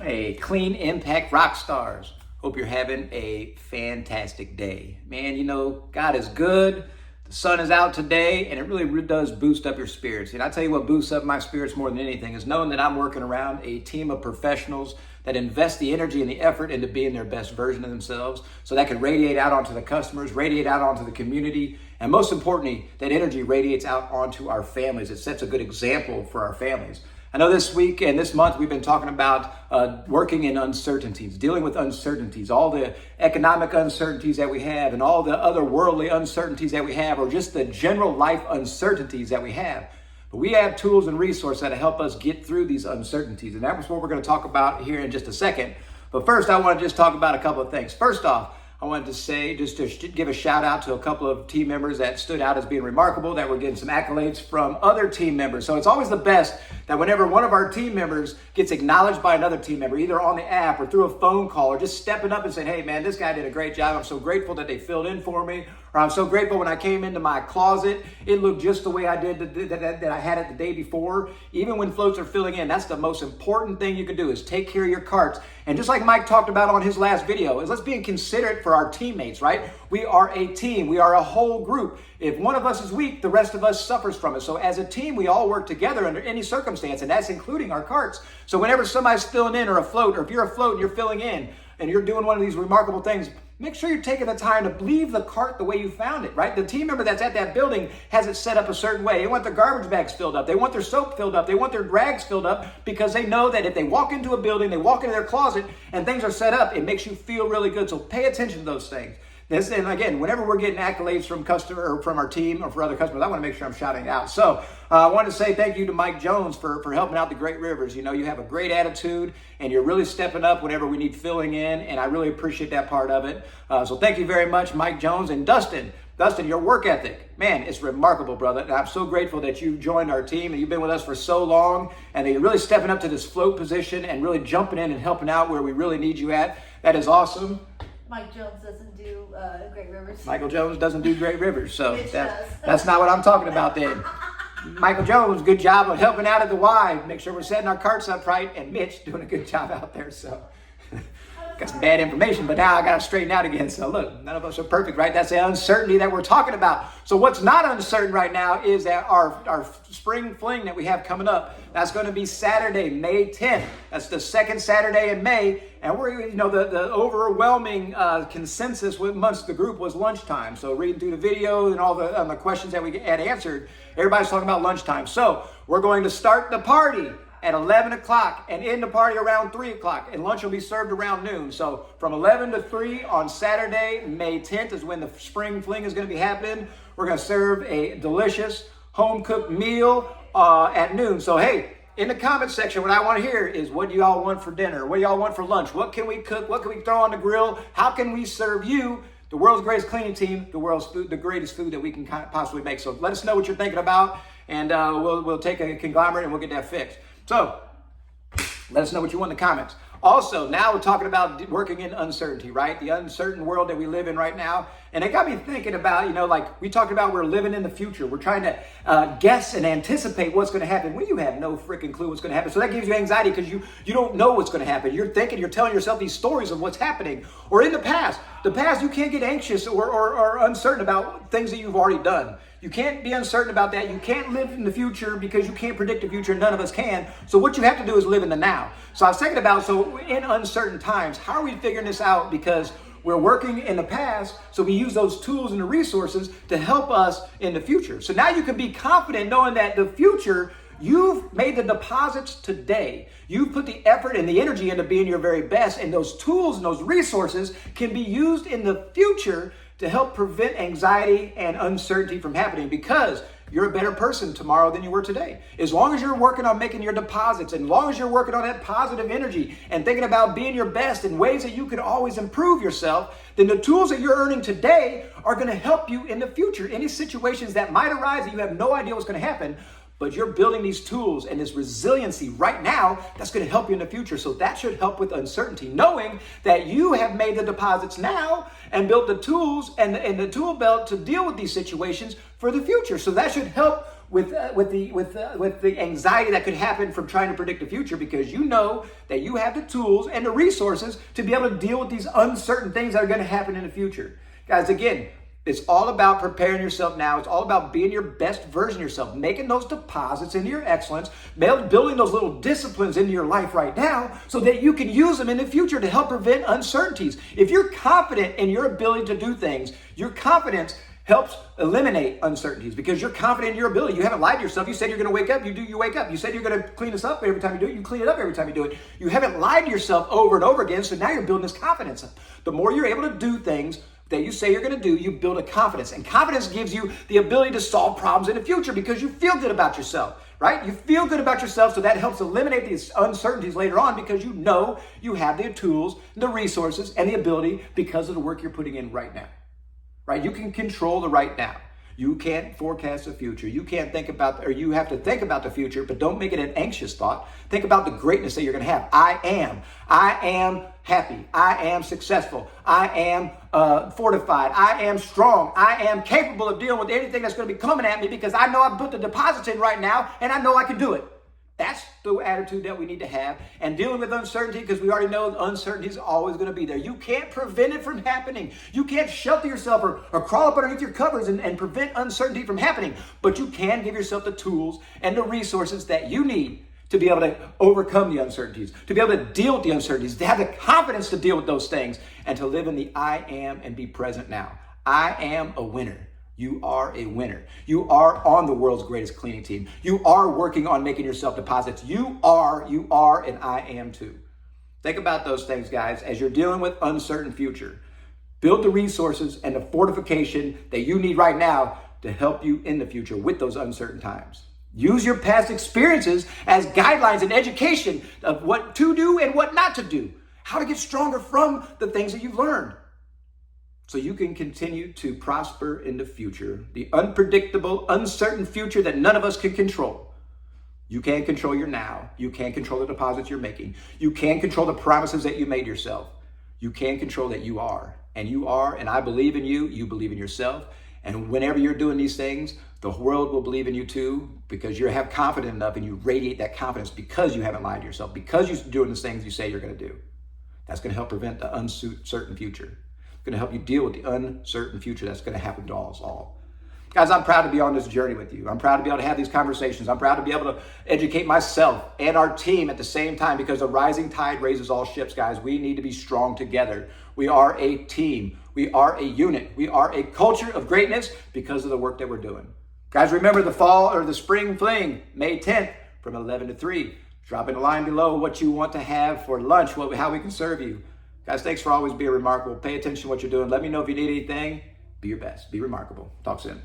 Hey, Clean Impact rock stars. Hope you're having a fantastic day. Man, you know, God is good. The sun is out today, and it really does boost up your spirits. And I tell you what boosts up my spirits more than anything is knowing that I'm working around a team of professionals that invest the energy and the effort into being their best version of themselves, so that can radiate out onto the customers, radiate out onto the community, and most importantly, that energy radiates out onto our families. It sets a good example for our families. I know this week and this month we've been talking about working in uncertainties, dealing with uncertainties, all the economic uncertainties that we have and all the other worldly uncertainties that we have, or just the general life uncertainties that we have. But we have tools and resources that help us get through these uncertainties. And that was what we're going to talk about here in just a second. But first, I want to just talk about a couple of things. First off, I wanted to say, just to give a shout out to a couple of team members that stood out as being remarkable, that were getting some accolades from other team members. So it's always the best that whenever one of our team members gets acknowledged by another team member, either on the app or through a phone call, or just stepping up and saying, hey man, this guy did a great job. I'm so grateful that they filled in for me. Or I'm so grateful when I came into my closet, it looked just the way I did that I had it the day before. Even when floats are filling in, that's the most important thing you can do, is take care of your carts. And just like Mike talked about on his last video, is let's be considerate for our teammates, right? We are a team. We are a whole group. If one of us is weak, the rest of us suffers from it. So as a team, we all work together under any circumstance, and that's including our carts. So whenever somebody's filling in or afloat, or if you're afloat and you're filling in and you're doing one of these remarkable things, make sure you're taking the time to leave the cart the way you found it, right? The team member that's at that building has it set up a certain way. They want their garbage bags filled up. They want their soap filled up. They want their rags filled up, because they know that if they walk into a building, they walk into their closet and things are set up, it makes you feel really good. So pay attention to those things. And again, whenever we're getting accolades from customer or from our team or for other customers, I want to make sure I'm shouting it out. So I want to say thank you to Mike Jones for helping out the Great Rivers. You know, you have a great attitude and you're really stepping up whenever we need filling in, and I really appreciate that part of it. So thank you very much, Mike Jones. And Dustin, your work ethic, man, it's remarkable, brother. And I'm so grateful that you joined our team and you've been with us for so long, and that you're really stepping up to this float position and really jumping in and helping out where we really need you at. That is awesome. Mike Jones doesn't do Great Rivers. Michael Jones doesn't do Great Rivers, so that's not what I'm talking about then. Michael Jones, good job on helping out at the Y. Make sure we're setting our carts up right, and Mitch doing a good job out there. So got some bad information, but now I got to straighten out again. So look, none of us are perfect, right? That's the uncertainty that we're talking about. So what's not uncertain right now is that our spring fling that we have coming up, that's going to be Saturday, May 10th. That's the second Saturday in May. And we're, you know, the overwhelming consensus amongst the group was lunchtime. So reading through the video and all the questions that we had answered, everybody's talking about lunchtime. So we're going to start the party at 11 o'clock and end the party around 3 o'clock. And lunch will be served around noon. So from 11 to 3 on Saturday, May 10th is when the spring fling is going to be happening. We're going to serve a delicious home-cooked meal at noon. So, hey, in the comment section, what I want to hear is, what do y'all want for dinner? What do y'all want for lunch? What can we cook? What can we throw on the grill? How can we serve you, the world's greatest cleaning team, the greatest food that we can possibly make? So let us know what you're thinking about, and we'll take a conglomerate and we'll get that fixed. So let us know what you want in the comments. Also, now we're talking about working in uncertainty, right? The uncertain world that we live in right now. And it got me thinking about, you know, like we talked about, we're living in the future. We're trying to guess and anticipate what's going to happen when you have no freaking clue what's going to happen. So that gives you anxiety because you don't know what's going to happen. You're telling yourself these stories of what's happening. Or in the past, you can't get anxious or uncertain about things that you've already done. You can't be uncertain about that. You can't live in the future because you can't predict the future. None of us can. So what you have to do is live in the now. So I was thinking about, so in uncertain times, how are we figuring this out? Because we're working in the past, so we use those tools and the resources to help us in the future. So now you can be confident knowing that the future, you've made the deposits today. You've put the effort and the energy into being your very best, and those tools and those resources can be used in the future to help prevent anxiety and uncertainty from happening, because you're a better person tomorrow than you were today. As long as you're working on making your deposits, and as long as you're working on that positive energy and thinking about being your best in ways that you can always improve yourself, then the tools that you're earning today are going to help you in the future. Any situations that might arise that you have no idea what's going to happen, but you're building these tools and this resiliency right now that's going to help you in the future. So that should help with uncertainty, knowing that you have made the deposits now and built the tools and the tool belt to deal with these situations for the future. So that should help with the anxiety that could happen from trying to predict the future, because you know that you have the tools and the resources to be able to deal with these uncertain things that are going to happen in the future. Guys, again, it's all about preparing yourself now. It's all about being your best version of yourself, making those deposits into your excellence, building those little disciplines into your life right now so that you can use them in the future to help prevent uncertainties. If you're confident in your ability to do things, your confidence helps eliminate uncertainties because you're confident in your ability. You haven't lied to yourself. You said you're going to wake up, you wake up. You said you're going to clean this up every time you do it, you clean it up every time you do it. You haven't lied to yourself over and over again, so now you're building this confidence up. The more you're able to do things that you say you're going to do, you build a confidence. And confidence gives you the ability to solve problems in the future because you feel good about yourself, right? You feel good about yourself, so that helps eliminate these uncertainties later on because you know you have the tools, the resources, and the ability because of the work you're putting in right now, right? You can control the right now. You can't forecast the future. You can't think about, or you have to think about the future, but don't make it an anxious thought. Think about the greatness that you're going to have. I am happy. I am successful. I am fortified. I am strong. I am capable of dealing with anything that's going to be coming at me because I know I've put the deposits in right now and I know I can do it. That's the attitude that we need to have. And dealing with uncertainty, because we already know uncertainty is always going to be there. You can't prevent it from happening. You can't shelter yourself or crawl up underneath your covers and prevent uncertainty from happening. But you can give yourself the tools and the resources that you need to be able to overcome the uncertainties, to be able to deal with the uncertainties, to have the confidence to deal with those things, and to live in the I am and be present now. I am a winner. You are a winner. You are on the world's greatest cleaning team. You are working on making yourself deposits. You are, and I am too. Think about those things, guys, as you're dealing with uncertain future. Build the resources and the fortification that you need right now to help you in the future with those uncertain times. Use your past experiences as guidelines and education of what to do and what not to do, how to get stronger from the things that you've learned, so you can continue to prosper in the future, the unpredictable, uncertain future that none of us can control. You can't control your now. You can't control the deposits you're making. You can't control the promises that you made yourself. You can control that you are. And I believe in you. You believe in yourself. And whenever you're doing these things, the world will believe in you too, because you have confidence enough and you radiate that confidence because you haven't lied to yourself, because you're doing the things you say you're going to do. That's going to help prevent the uncertain future. Going to help you deal with the uncertain future that's going to happen to us all. Guys, I'm proud to be on this journey with you. I'm proud to be able to have these conversations. I'm proud to be able to educate myself and our team at the same time, because the rising tide raises all ships, guys. We need to be strong together. We are a team. We are a unit. We are a culture of greatness because of the work that we're doing. Guys, remember the fall or the spring fling, May 10th from 11 to 3. Drop in a line below what you want to have for lunch, how we can serve you. Guys, thanks for always being remarkable. Pay attention to what you're doing. Let me know if you need anything. Be your best. Be remarkable. Talk soon.